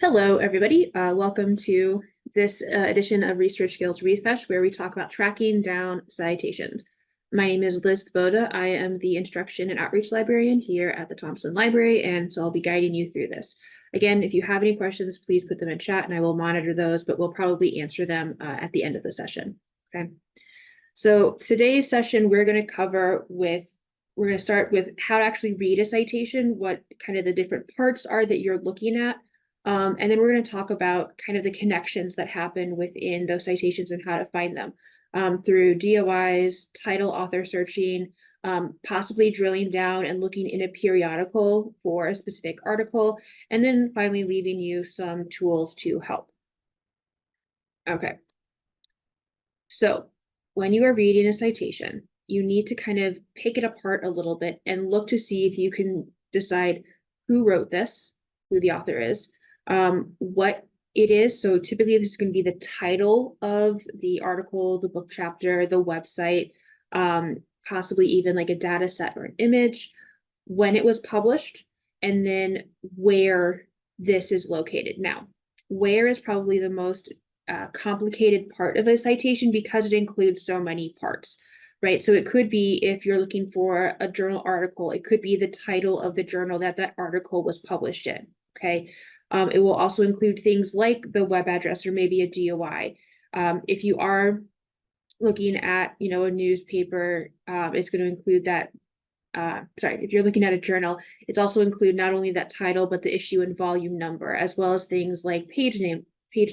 Hello, everybody. Welcome to this edition of Research Skills Refresh, where we talk about tracking down citations. My name is Liz Boda. I am the Instruction and Outreach Librarian here at the Thompson Library, and so I'll be guiding you through this. Again, if you have any questions, please put them in chat and I will monitor those, but we'll probably answer them at the end of the session. Okay. So today's session, we're going to start with how to actually read a citation, what kind of the different parts are that you're looking at. And then we're going to talk about kind of the connections that happen within those citations and how to find them through DOIs, title author searching, possibly drilling down and looking in a periodical for a specific article, and then finally leaving you some tools to help. Okay. So when you are reading a citation, you need to kind of pick it apart a little bit and look to see if you can decide who wrote this, who the author is, what it is. So typically this is going to be the title of the article, the book chapter, the website, possibly even like a data set or an image, when it was published, and then where this is located. Now, where is probably the most complicated part of a citation because it includes so many parts, right? So it could be, if you're looking for a journal article, it could be the title of the journal that that article was published in, okay? It will also include things like the web address or maybe a DOI. If you are looking at, a newspaper, it's going to include that. If you're looking at a journal, it's also include not only that title, but the issue and volume number, as well as things like page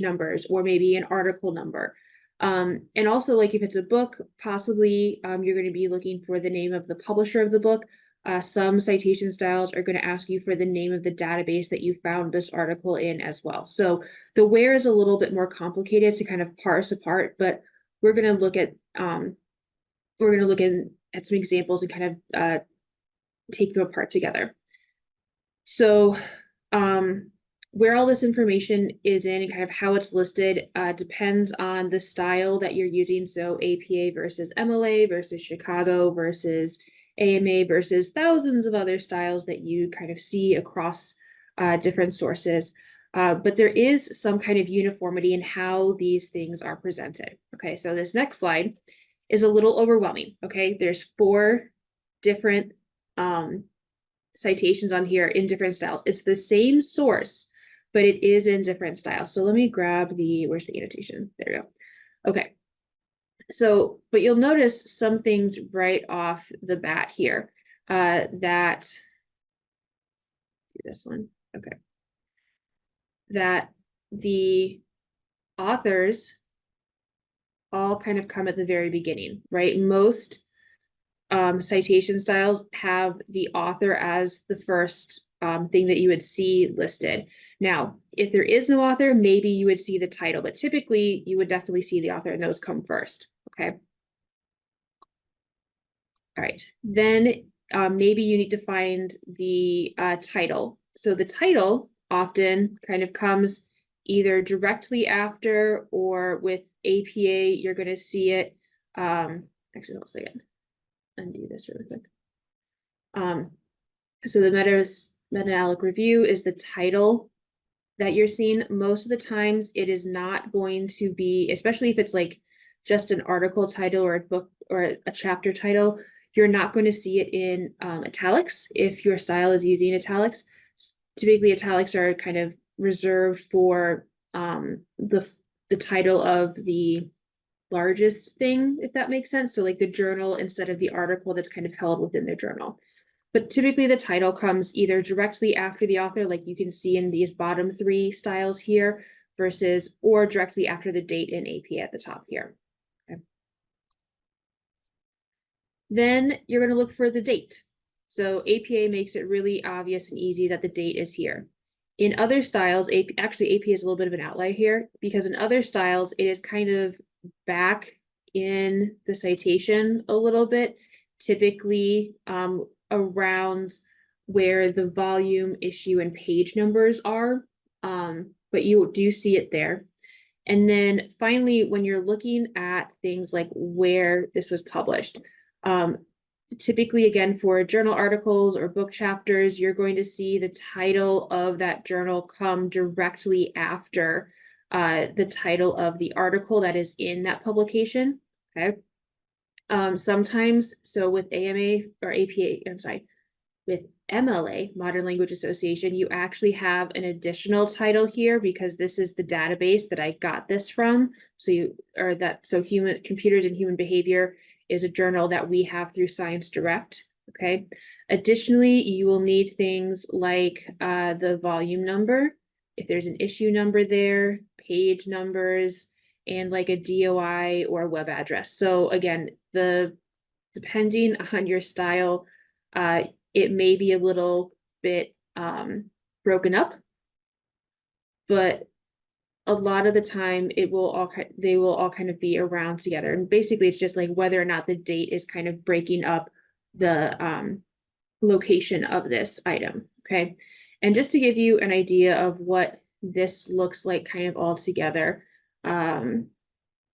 numbers, or maybe an article number. And also, like if it's a book, possibly you're going to be looking for the name of the publisher of the book. Some citation styles are going to ask you for the name of the database that you found this article in as well. So the where is a little bit more complicated to kind of parse apart, but we're going to look at some examples and kind of take them apart together. So where all this information is in and kind of how it's listed depends on the style that you're using. So APA versus MLA versus Chicago versus AMA versus thousands of other styles that you kind of see across different sources. But there is some kind of uniformity in how these things are presented. Okay, so this next slide is a little overwhelming. Okay, there's 4 different citations on here in different styles. It's the same source, but it is in different styles. So let me grab where's the annotation? There we go. Okay. So, but you'll notice some things right off the bat here that, do this one. Okay. That the authors all kind of come at the very beginning, right? Most citation styles have the author as the first thing that you would see listed. Now, if there is no author, maybe you would see the title, but typically you would definitely see the author and those come first, okay? All right, then maybe you need to find the title. So the title often kind of comes either directly after, or with APA, you're going to see it. Actually, I'll say it. Undo this really quick. So the meta-analytic review is the title that you're seeing. Most of the times it is not going to be, especially if it's like just an article title or a book or a chapter title, you're not going to see it in italics if your style is using italics. Typically italics are kind of reserved for the title of the largest thing, if that makes sense. So like the journal instead of the article that's kind of held within their journal. But typically the title comes either directly after the author, like you can see in these bottom 3 styles here, or directly after the date in APA at the top here. Okay. Then you're going to look for the date. So APA makes it really obvious and easy that the date is here. In other styles, actually APA is a little bit of an outlier here, because in other styles, it is kind of back in the citation a little bit, typically around where the volume, issue, and page numbers are, but you do see it there. And then finally, when you're looking at things like where this was published, typically, again, for journal articles or book chapters, you're going to see the title of that journal come directly after the title of the article that is in that publication. Okay. Sometimes, so with AMA or APA, I'm sorry, with MLA, Modern Language Association, you actually have an additional title here because this is the database that I got this from. So Human Computers and Human Behavior is a journal that we have through Science Direct. Okay. Additionally, you will need things like the volume number, if there's an issue number there, page numbers, and like a DOI or a web address. So again, depending on your style, it may be a little bit broken up, but a lot of the time they will all kind of be around together. And basically it's just like whether or not the date is kind of breaking up the location of this item. Okay. And just to give you an idea of what this looks like kind of all together, let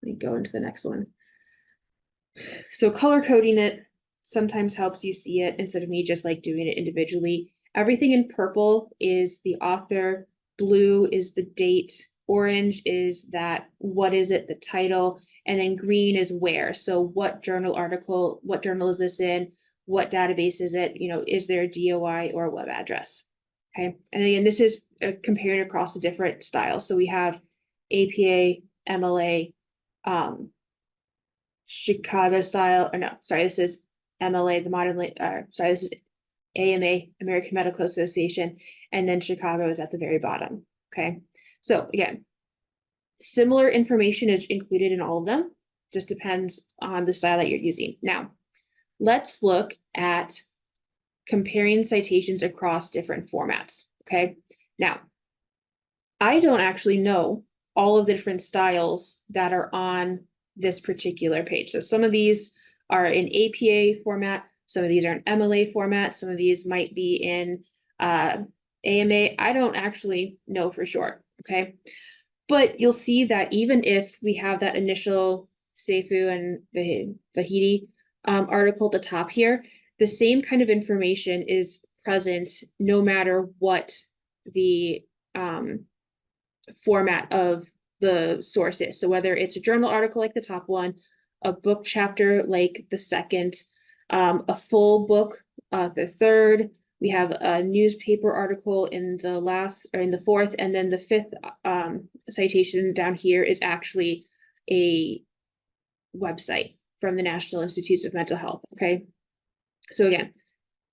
me go into the next one. So color coding it sometimes helps you see it instead of me just like doing it individually. Everything in purple is the author, blue is the date, orange is that, what is it, the title, and then green is where. So what journal article, what journal is this in? What database is it? You know, is there a DOI or a web address? Okay. And again, this is compared across the different styles. So we have APA, MLA, Chicago style, or no, sorry, this is MLA, this is AMA, American Medical Association, and then Chicago is at the very bottom. Okay. So again, similar information is included in all of them, just depends on the style that you're using. Now, let's look at comparing citations across different formats. Okay. Now, I don't actually know all of the different styles that are on this particular page. So some of these are in APA format, some of these are in MLA format, some of these might be in AMA. I don't actually know for sure. Okay. But you'll see that even if we have that initial Seifu and Vahidi article at the top here, the same kind of information is present no matter what the format of the source is. So whether it's a journal article like the top one, a book chapter like the second, a full book, the third, we have a newspaper article in the last or in the fourth, and then the fifth citation down here is actually a website from the National Institutes of Mental Health. Okay. So again,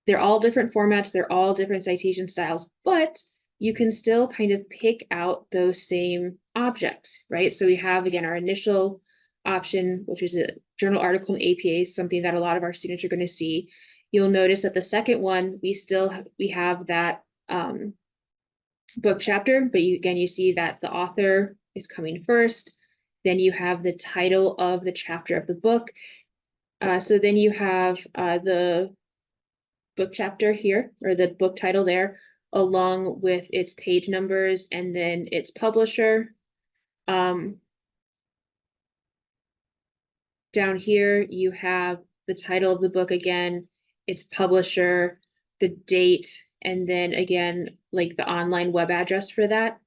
they're all different formats, they're all different citation styles, but you can still kind of pick out those same objects, right? So we have, again, our initial option, which is a journal article in APA, something that a lot of our students are going to see. You'll notice that the second one, we have that book chapter, but again, you see that the author is coming first. Then you have the title of the chapter of the book. So then you have the book chapter here, or the book title there, along with its page numbers and then its publisher. Down here, you have the title of the book again, its publisher, the date, and then again, like the online web address for that.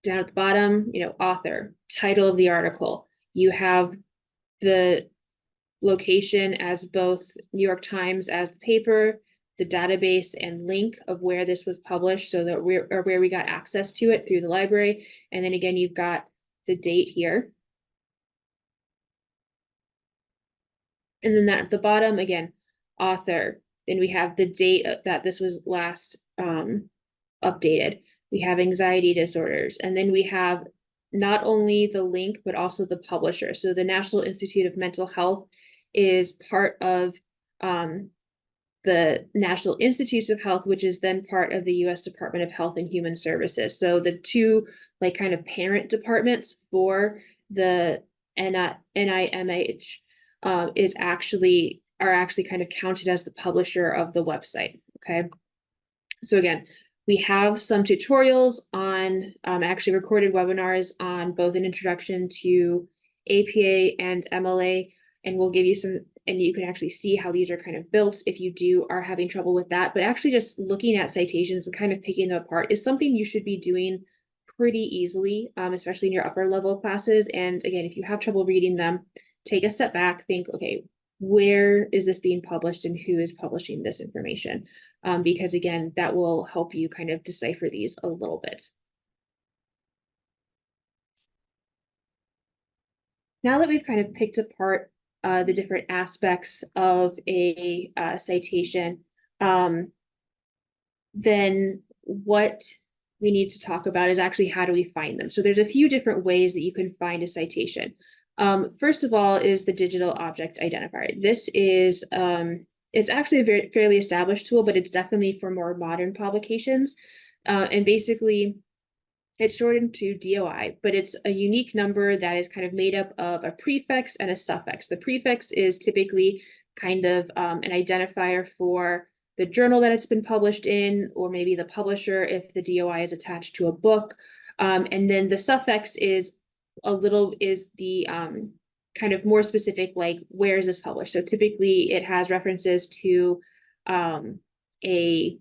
Down at the bottom, you know, author, title of the article. You have the location as both New York Times as the paper, the database and link of where this was published, so that where we got access to it through the library. And then again, you've got the date here. And then that at the bottom, again, author. Then we have the date that this was last updated. We have anxiety disorders. And then we have not only the link, but also the publisher. So the National Institute of Mental Health is part of the National Institutes of Health, which is then part of the U.S. Department of Health and Human Services. So the two like kind of parent departments for the NIMH are actually kind of counted as the publisher of the website. Okay. So again, we have some tutorials on actually recorded webinars on both an introduction to APA and MLA. and we'll give you some, and you can actually see how these are kind of built if you are having trouble with that. But actually just looking at citations and kind of picking them apart is something you should be doing pretty easily, especially in your upper level classes. And again, if you have trouble reading them, take a step back, think, okay, where is this being published and who is publishing this information? Because again, that will help you kind of decipher these a little bit. Now that we've kind of picked apart the different aspects of a citation, then what we need to talk about is actually how do we find them. So there's a few different ways that you can find a citation. First of all is the digital object identifier. This is, it's actually a fairly established tool, but it's definitely for more modern publications. And basically, it's shortened to DOI, but it's a unique number that is kind of made up of a prefix and a suffix. The prefix is typically kind of an identifier for the journal that it's been published in, or maybe the publisher if the DOI is attached to a book. And then the suffix is the kind of more specific, like where is this published? So typically it has references to a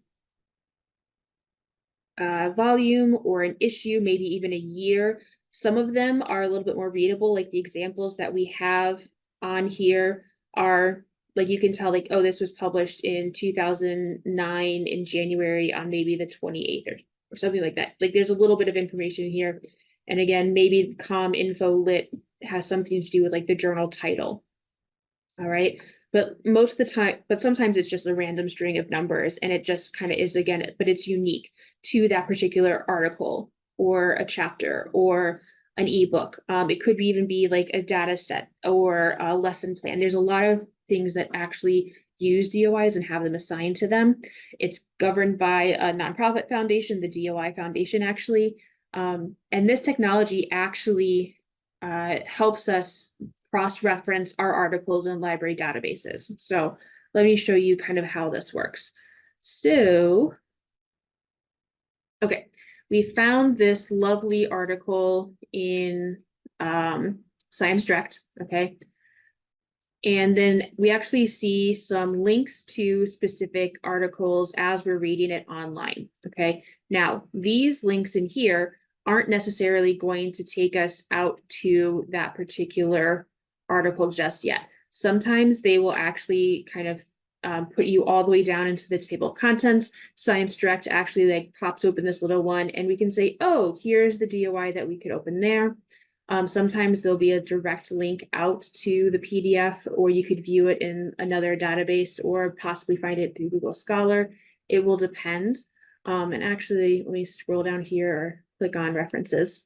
volume or an issue, maybe even a year. Some of them are a little bit more readable, like the examples that we have on here are like, you can tell like, oh, this was published in 2009 in January on maybe the 28th or something like that. Like there's a little bit of information here. And again, maybe com info lit has something to do with like the journal title. All right. But most of the time, but sometimes it's just a random string of numbers and it just kind of is again, but it's unique to that particular article or a chapter or an ebook. It could even be like a data set or a lesson plan. There's a lot of things that actually use DOIs and have them assigned to them. It's governed by a nonprofit foundation, the DOI Foundation actually. And this technology actually helps us cross-reference our articles in library databases. So let me show you kind of how this works. So, okay, we found this lovely article in Science Direct, okay? And then we actually see some links to specific articles as we're reading it online, okay? Now, these links in here aren't necessarily going to take us out to that particular article just yet. Sometimes they will actually kind of put you all the way down into the table of contents. Science Direct actually like pops open this little one and we can say, oh, here's the DOI that we could open there. Sometimes there'll be a direct link out to the PDF, or you could view it in another database or possibly find it through Google Scholar. It will depend. And actually, let me scroll down here or click on references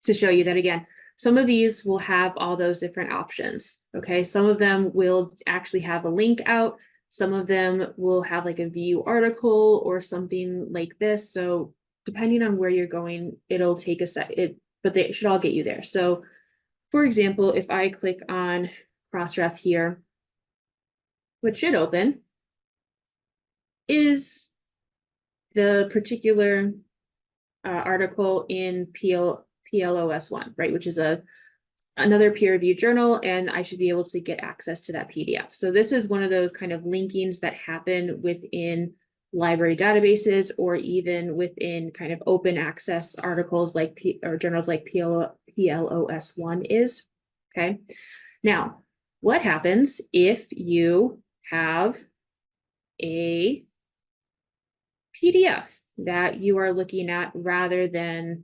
to show you that again. Some of these will have all those different options, okay? Some of them will actually have a link out. Some of them will have like a view article or something like this. So depending on where you're going, it'll take a sec, but they should all get you there. So for example, if I click on Crossref here, what should open is the particular article in PLOS1, right, which is another peer-reviewed journal, and I should be able to get access to that PDF. So this is one of those kind of linkings that happen within library databases or even within kind of open access articles like or journals like PLOS1 is, okay? Now, what happens if you have a PDF that you are looking at rather than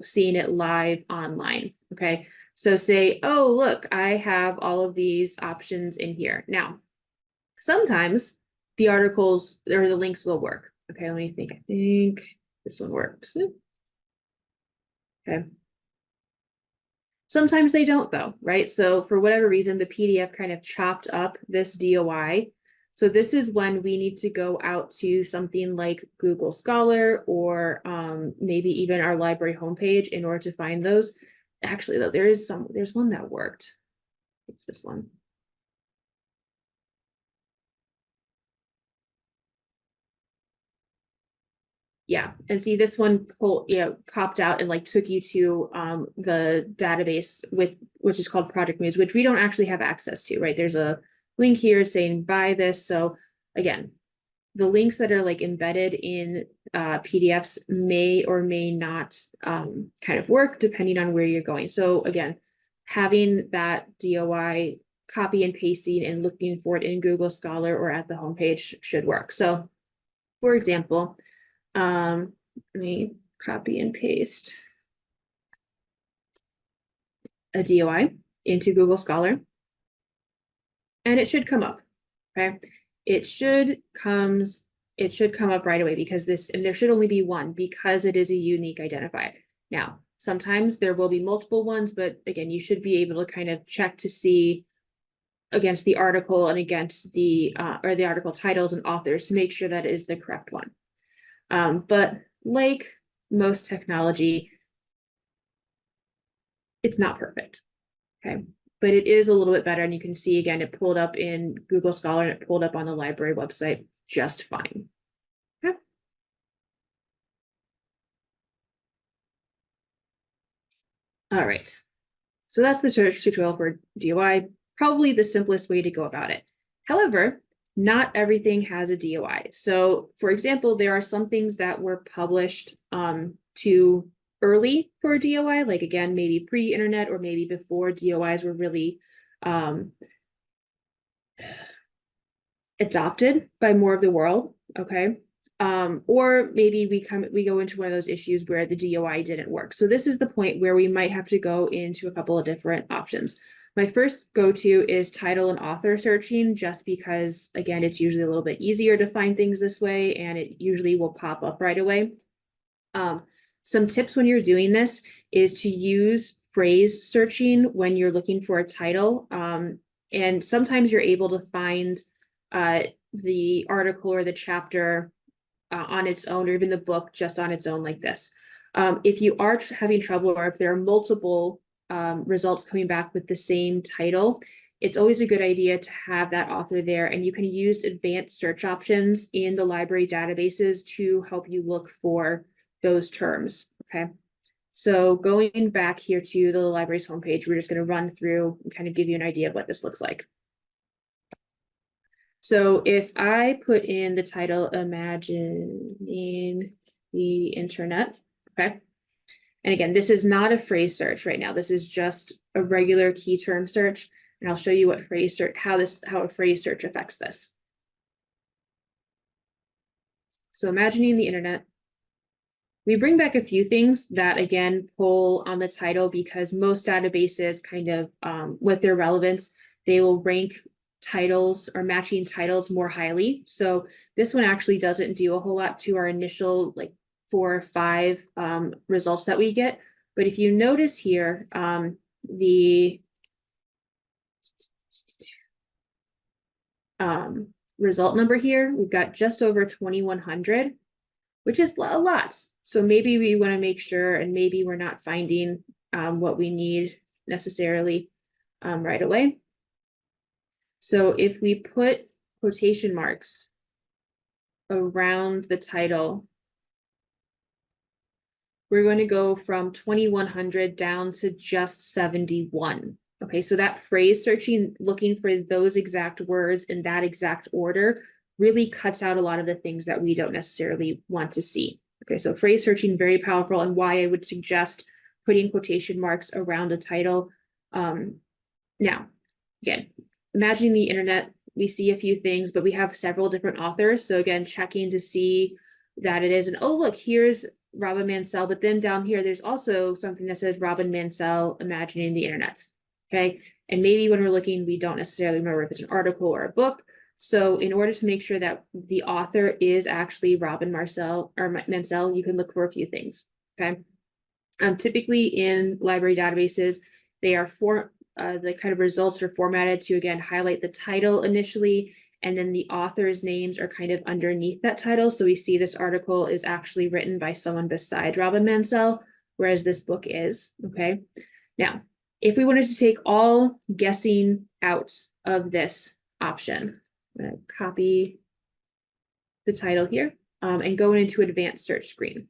seeing it live online, okay? So say, oh, look, I have all of these options in here. Now, sometimes the articles or the links will work. Okay, let me think. I think this one works. Okay. Sometimes they don't though, right? So for whatever reason, the PDF kind of chopped up this DOI. So this is when we need to go out to something like Google Scholar or maybe even our library homepage in order to find those. Actually, though, there's one that worked. It's this one. Yeah, and see this one popped out and like took you to the database which is called Project Muse, which we don't actually have access to, right? There's a link here saying buy this. So again, the links that are like embedded in PDFs may or may not kind of work depending on where you're going. So again, having that DOI copy and pasting and looking for it in Google Scholar or at the homepage should work. So for example, let me copy and paste a DOI into Google Scholar and it should come up. Okay, it should come up right away because and there should only be one because it is a unique identifier. Now, sometimes there will be multiple ones, but again, you should be able to kind of check to see against the article and against the or the article titles and authors to make sure that it is the correct one. But like most technology, it's not perfect. Okay, but it is a little bit better. And you can see again, it pulled up in Google Scholar and it pulled up on the library website just fine. Okay. All right. So that's the search tutorial for DOI, probably the simplest way to go about it. However, not everything has a DOI. So for example, there are some things that were published too early for a DOI, like again, maybe pre-internet or maybe before DOIs were really adopted by more of the world, okay? Or maybe we go into one of those issues where the DOI didn't work. So this is the point where we might have to go into a couple of different options. My first go-to is title and author searching, just because, again, it's usually a little bit easier to find things this way, and it usually will pop up right away. Some tips when you're doing this is to use phrase searching when you're looking for a title. And sometimes you're able to find the article or the chapter on its own, or even the book just on its own like this. If you are having trouble, or if there are multiple results coming back with the same title, it's always a good idea to have that author there, and you can use advanced search options in the library databases to help you look for those terms, okay? So going back here to the library's homepage, we're just going to run through and kind of give you an idea of what this looks like. So if I put in the title, Imagining the Internet, okay? And again, this is not a phrase search right now. This is just a regular key term search. And I'll show you what phrase search, how a phrase search affects this. So Imagining the Internet. We bring back a few things that, again, pull on the title because most databases kind of, with their relevance, they will rank titles or matching titles more highly. So this one actually doesn't do a whole lot to our initial like 4 or 5 results that we get. But if you notice here, the result number here, we've got just over 2,100, which is a lot. So maybe we want to make sure, and maybe we're not finding what we need necessarily right away. So if we put quotation marks around the title, we're going to go from 2,100 down to just 71. Okay, so that phrase searching, looking for those exact words in that exact order, really cuts out a lot of the things that we don't necessarily want to see. Okay, so phrase searching, very powerful, and why I would suggest putting quotation marks around a title. Now, again, Imagining the Internet, we see a few things, but we have several different authors. So again, checking to see that it is, and oh, look, here's Robin Mansell, but then down here, there's also something that says Robin Mansell, Imagining the Internet. Okay, and maybe when we're looking, we don't necessarily remember if it's an article or a book. So in order to make sure that the author is actually Robin Mansell, you can look for a few things, okay? Typically in library databases, they are the kind of results are formatted to, again, highlight the title initially, and then the author's names are kind of underneath that title. So we see this article is actually written by someone beside Robin Mansell, whereas this book is, okay? Now, if we wanted to take all guessing out of this option, I'm going to copy the title here. and go into advanced search screen.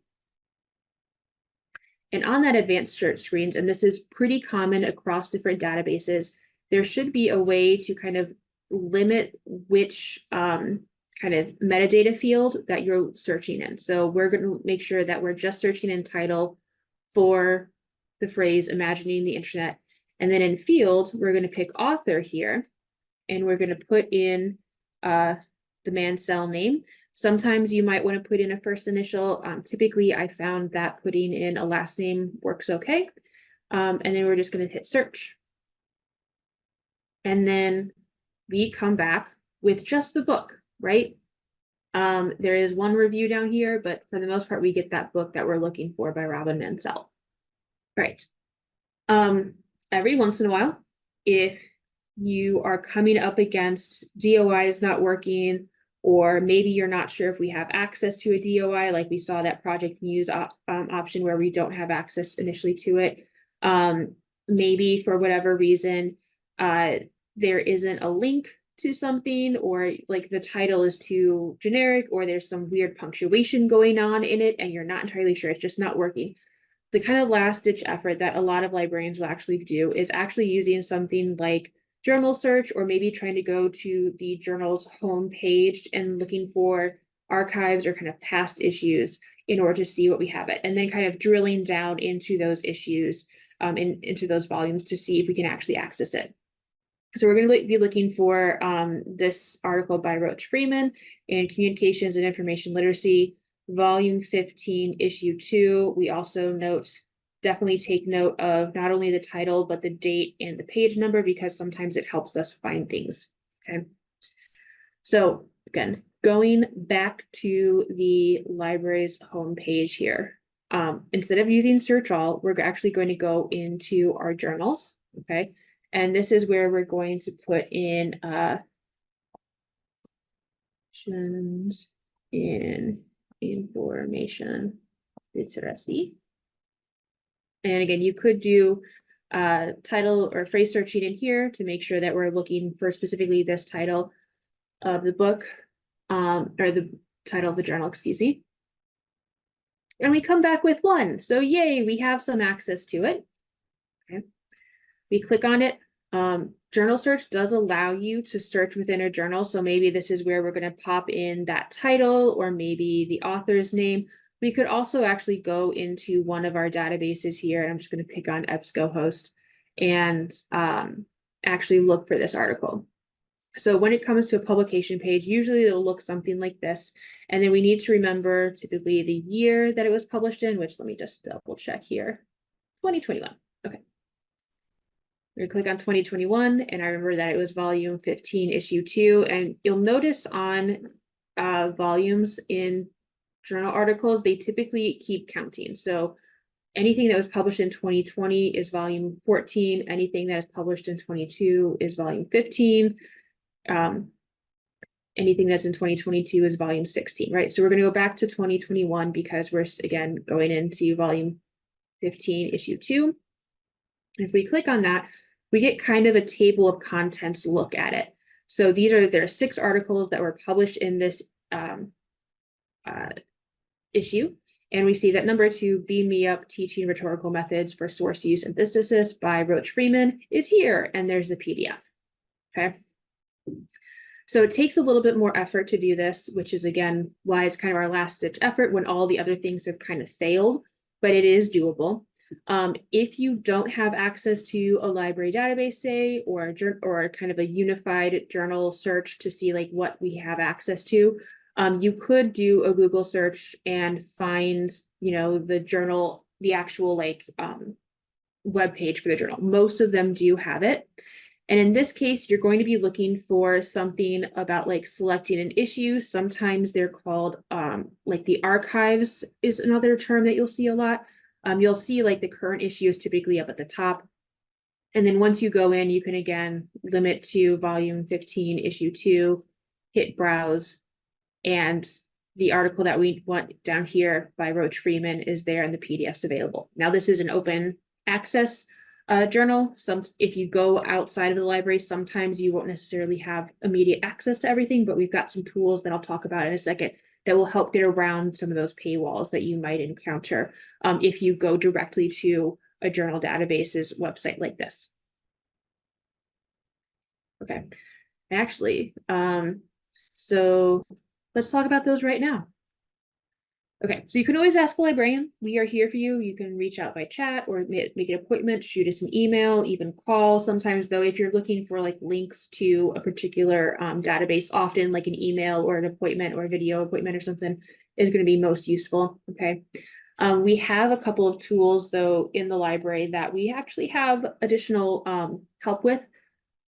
And on that advanced search screens, and this is pretty common across different databases, there should be a way to kind of limit which kind of metadata field that you're searching in. So we're going to make sure that we're just searching in title for the phrase imagining the internet. And then in field, we're going to pick author here, and we're going to put in the Mansell name. Sometimes you might want to put in a first initial. Typically, I found that putting in a last name works okay. And then we're just going to hit search. And then we come back with just the book, right? There is one review down here, but for the most part, we get that book that we're looking for by Robin Mansell. Right. Every once in a while, if you are coming up against DOI is not working, or maybe you're not sure if we have access to a DOI, like we saw that project muse option where we don't have access initially to it. Maybe for whatever reason, there isn't a link to something, or like the title is too generic, or there's some weird punctuation going on in it and you're not entirely sure, it's just not working. The kind of last ditch effort that a lot of librarians will actually do is actually using something like journal search, or maybe trying to go to the journal's home page and looking for archives or kind of past issues in order to see what we have it, and then kind of drilling down into those issues, into those volumes to see if we can actually access it. So we're going to be looking for this article by Roach Freeman in Communications and Information Literacy, Volume 15, Issue 2. We also definitely take note of not only the title, but the date and the page number, because sometimes it helps us find things. Okay. So again, going back to the library's homepage here, instead of using search all, we're actually going to go into our journals. Okay. And this is where we're going to put in in information literacy. And again, you could do title or phrase searching in here to make sure that we're looking for specifically this title of the book, or the title of the journal, excuse me. And we come back with one. So yay, we have some access to it. Okay. We click on it. Journal search does allow you to search within a journal. So maybe this is where we're going to pop in that title, or maybe the author's name. We could also actually go into one of our databases here. And I'm just going to pick on EBSCOhost and actually look for this article. So when it comes to a publication page, usually it'll look something like this. And then we need to remember typically the year that it was published in, which let me just double check here. 2021. Okay. We're going to click on 2021, and I remember that it was volume 15, issue 2. And you'll notice on volumes in journal articles, they typically keep counting. So anything that was published in 2020 is volume 14. Anything that is published in 22 is volume 15. Anything that's in 2022 is volume 16, right? So we're going to go back to 2021 because we're, again, going into volume 15, issue 2. If we click on that, we get kind of a table of contents look at it. So there are 6 articles that were published in this issue. And we see that number 2, Beam Me Up, Teaching Rhetorical Methods for Source Use and Synthesis by Roach Freeman is here. And there's the PDF. Okay. So it takes a little bit more effort to do this, which is, again, why it's kind of our last ditch effort when all the other things have kind of failed, but it is doable. If you don't have access to a library database, say, or kind of a unified journal search to see like what we have access to, you could do a Google search and find, the journal, the actual web page for the journal. Most of them do have it. And in this case, you're going to be looking for something about like selecting an issue. Sometimes they're called like the archives is another term that you'll see a lot. You'll see like the current issue is typically up at the top. And then once you go in, you can again limit to volume 15, issue 2, hit browse. And the article that we want down here by Roach Freeman is there and the PDF's available. Now, this is an open access journal. If you go outside of the library, sometimes you won't necessarily have immediate access to everything, but we've got some tools that I'll talk about in a second that will help get around some of those paywalls that you might encounter if you go directly to a journal database's website like this. Okay, actually, so let's talk about those right now. Okay, so you can always ask a librarian. We are here for you. You can reach out by chat or make an appointment, shoot us an email, even call. Sometimes though, if you're looking for like links to a particular database, often like an email or an appointment or a video appointment or something is going to be most useful, okay? We have a couple of tools though in the library that we actually have additional help with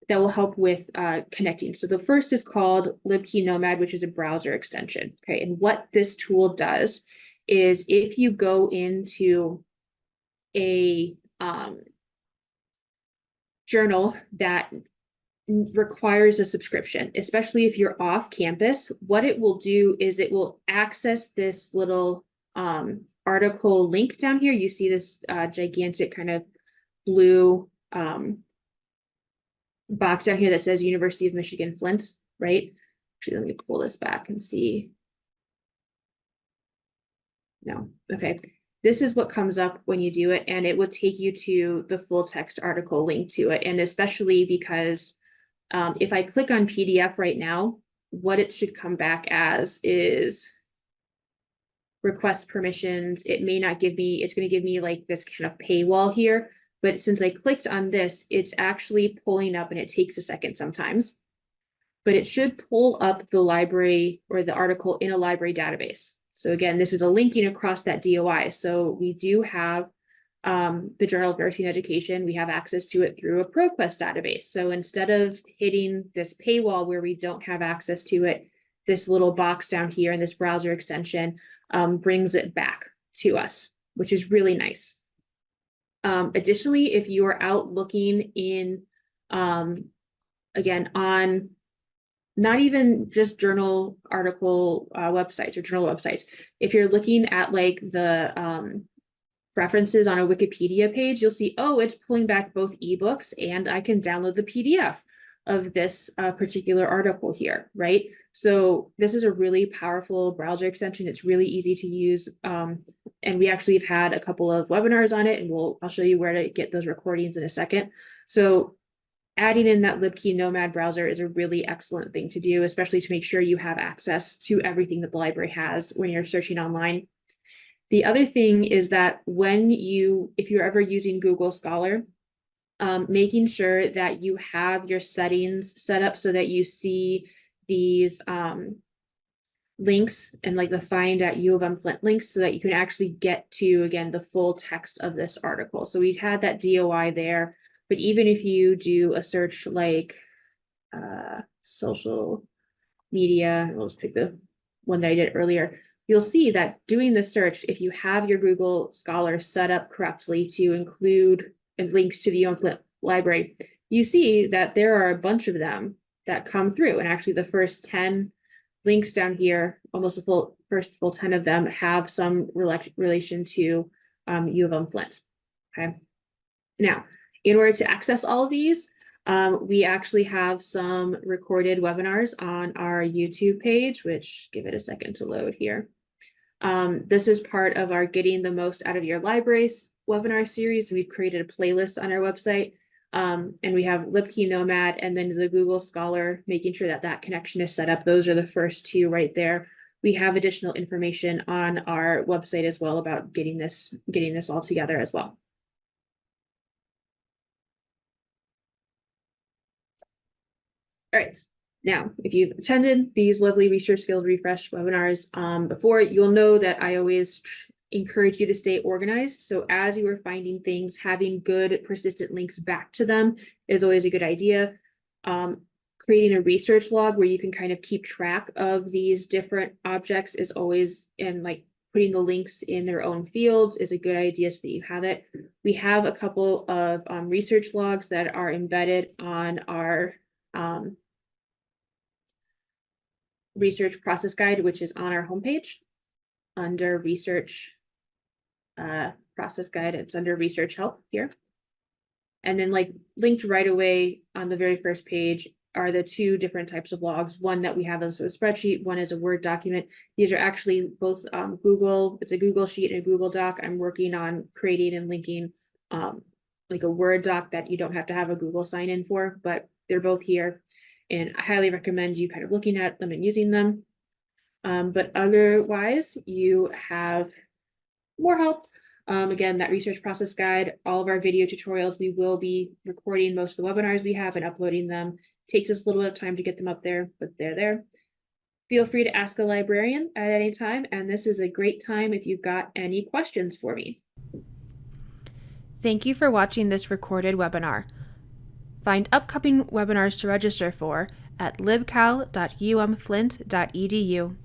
that will help with connecting. So the first is called LibKey Nomad, which is a browser extension. Okay, and what this tool does is if you go into a journal that requires a subscription, especially if you're off campus, what it will do is it will access this little article link down here. You see this gigantic kind of blue box down here that says University of Michigan Flint, right? Actually, let me pull this back and see. No, okay. This is what comes up when you do it, and it will take you to the full text article link to it. And especially because if I click on PDF right now, what it should come back as is request permissions. It may not give me, it's going to give me like this kind of paywall here. But since I clicked on this, it's actually pulling up, and it takes a second sometimes, but it should pull up the library or the article in a library database. So again, this is a linking across that DOI. So we do have the Journal of Nursing Education. We have access to it through a ProQuest database. So instead of hitting this paywall where we don't have access to it, this little box down here in this browser extension brings it back to us, which is really nice. Additionally, if you are out looking in, again, on not even just journal article websites or journal websites, if you're looking at like the references on a Wikipedia page, you'll see, oh, it's pulling back both ebooks and I can download the PDF of this particular article here, right? So this is a really powerful browser extension. It's really easy to use. And we actually have had a couple of webinars on it, and I'll show you where to get those recordings in a second. So adding in that LibKey Nomad browser is a really excellent thing to do, especially to make sure you have access to everything that the library has when you're searching online. The other thing is that if you're ever using Google Scholar, making sure that you have your settings set up so that you see these links and like the find at U of M Flint links so that you can actually get to, again, the full text of this article. So we had that DOI there, but even if you do a search like social media, we'll just pick the one that I did earlier, you'll see that doing this search, if you have your Google Scholar set up correctly to include links to the U of M Flint library, you see that there are a bunch of them that come through. And actually the first 10 links down here, almost the first full 10 of them have some relation to U of M Flint. Okay. Now, in order to access all of these, we actually have some recorded webinars on our YouTube page, which give it a second to load here. This is part of our Getting the Most Out of Your Libraries webinar series. We've created a playlist on our website, and we have LibKey Nomad and then the Google Scholar, making sure that that connection is set up. Those are the first two right there. We have additional information on our website as well about getting this all together as well. All right. Now, if you've attended these lovely Research Skills Refresh webinars before, you'll know that I always encourage you to stay organized. So as you are finding things, having good persistent links back to them is always a good idea. Creating a research log where you can kind of keep track of these different objects is always, and like putting the links in their own fields is a good idea so that you have it. We have a couple of research logs that are embedded on our research process guide, which is on our homepage under research process guide. It's under research help here. And then like linked right away on the very first page are the two different types of logs. One that we have as a spreadsheet, one is a Word document. These are actually both Google, it's a Google Sheet and a Google Doc. I'm working on creating and linking like a Word doc that you don't have to have a Google sign in for, but they're both here. And I highly recommend you kind of looking at them and using them. But otherwise, you have more help. Again, that research process guide, all of our video tutorials, we will be recording most of the webinars we have and uploading them. Takes us a little bit of time to get them up there, but they're there. Feel free to ask a librarian at any time, and this is a great time if you've got any questions for me. Thank you for watching this recorded webinar. Find upcoming webinars to register for at libcal.umflint.edu.